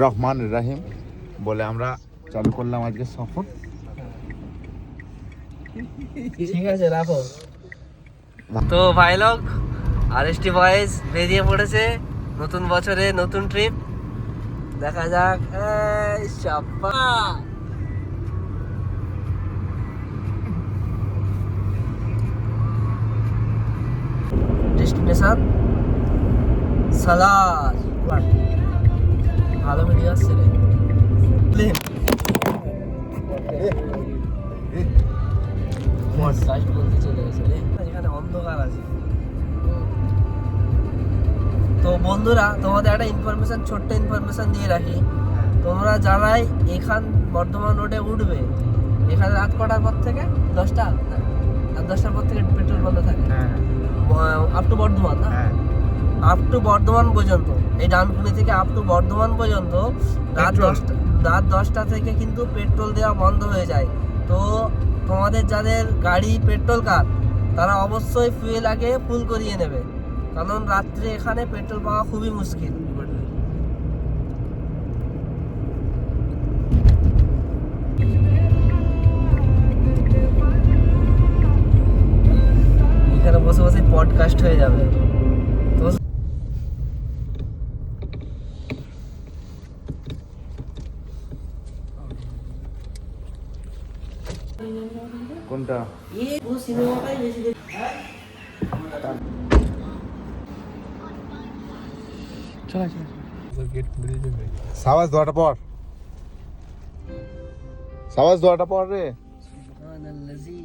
রহমান রাহিম বলে আমরা চালু করলাম আজকে সফর। ঠিক আছে রাখো। তো ভাই লোক আরএসটি বয়েজ বেরিয়ে পড়েছে নতুন বছরে নতুন ট্রিপ। দেখা যাক। এই শাব্বা ডেস্টিনেশন সালার। ভালো ভিডিও আসছে রে। এখানে অন্ধকার আছে। তো বন্ধুরা তোমাদের একটা ইনফরমেশন, ছোট্ট ইনফরমেশন দিয়ে রাখি। তোমরা যারাই এখান বর্ধমান রোডে উঠবে, এখানে রাত কটার পর থেকে 10টা, আর 10টার পর থেকে পেট্রোল বন্ধ থাকে আপ টু বর্ধমান না, আপ টু বর্ধমান পর্যন্ত। এই ডানকুনি থেকে আপ টু বর্ধমান পর্যন্ত রাত 10টা থেকে কিন্তু পেট্রোল দেওয়া বন্ধ হয়ে যায়। তো তোমাদের যাদের গাড়ি পেট্রোল কার, তারা অবশ্যই ফুয়েল আগে ফুল করিয়ে নেবে, কারণ রাত্রে এখানে পেট্রোল পাওয়া খুবই মুশকিল। এখানে বসে বসে পডকাস্ট হয়ে যাবে। তো কোনটা সিনেমাটাই বেশি দেখি। সাবাস দোয়াটা পর, সাবাস দোয়াটা পর রে। সুবহানাল্লাযী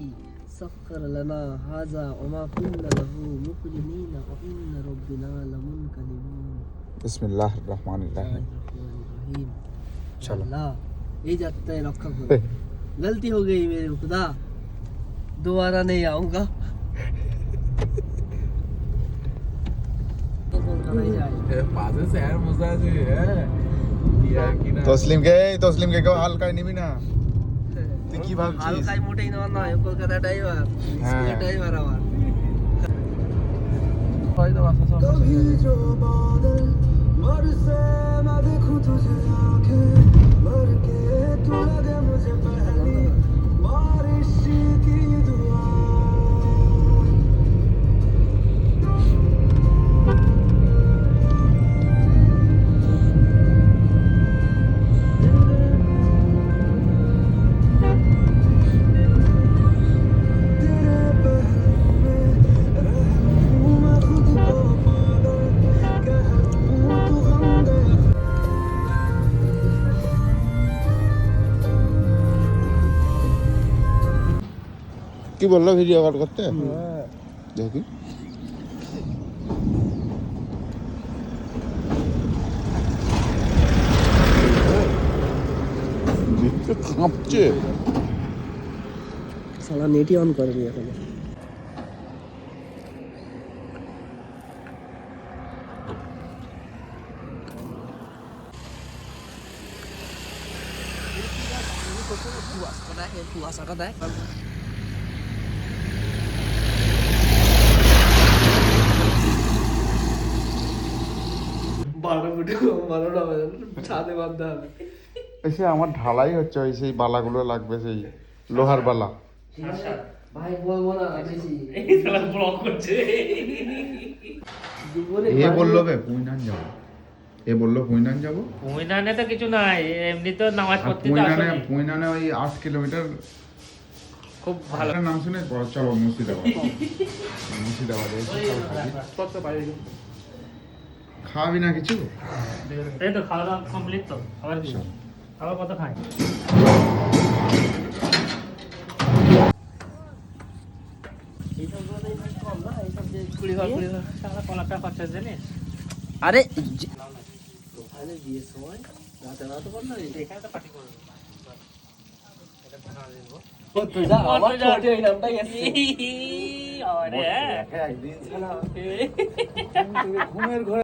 সাখখারা লানা হাযা ওয়া মা কুন্না লাহু মুকরিনিনা ওয়া ইন্না রাব্বিনা লামুনকালিবুন। বিসমিল্লাহির রহমানির রহিম। চলো। अल्लाह ये जाता है रखा करो। गलती हो गई मेरे खुदा, दोबारा नहीं आऊंगा। তসলিমকে কেউ হালকায় নিবি না। তুই কি ভাবছিস? হালকায় মোটেই নেওয়া নয়, কলকাতা ড্রাইভার, স্কুল ড্রাইভার আমার। कभी जो बादल बरसे मैं देखूं तुझे आंखें भर के, तू लगे मुझे पहली बारिश की दुआ। কি বললো ভিডিও কল করতে? দেখি কাঁপছে। সালা নেটই অন করেনি এখনো। কুয়াশাটা দেখ। ছাদে বাঁধতে হবে। এসে আমার ঢালাই হচ্ছে, ওই সেই বালাগুলো লাগবে, সেই লোহার বালা। ভাই বলবো না বেশি। এ বললো বে পুইনান যাবো, এ বললো পুইনান যাবো। পুইনানে তো কিছু নাই, এমনি তো নামাজ পড়তে তো আসলে পুইনানে ওই 8 কিলোমিটার খুব ভালো। নাম শুনে চলো মুর্শিদাবাদ। মুর্শিদাবাদে খাওয়াবি না কিছু? এই তো খাওয়া দাওয়া কমপ্লিট তো, আবার কি আবার কত খাই? আরে বিয়ের সময় রাতে রাতে বললো এখানে তো পার্টি করবো। ঘুমের ঘরে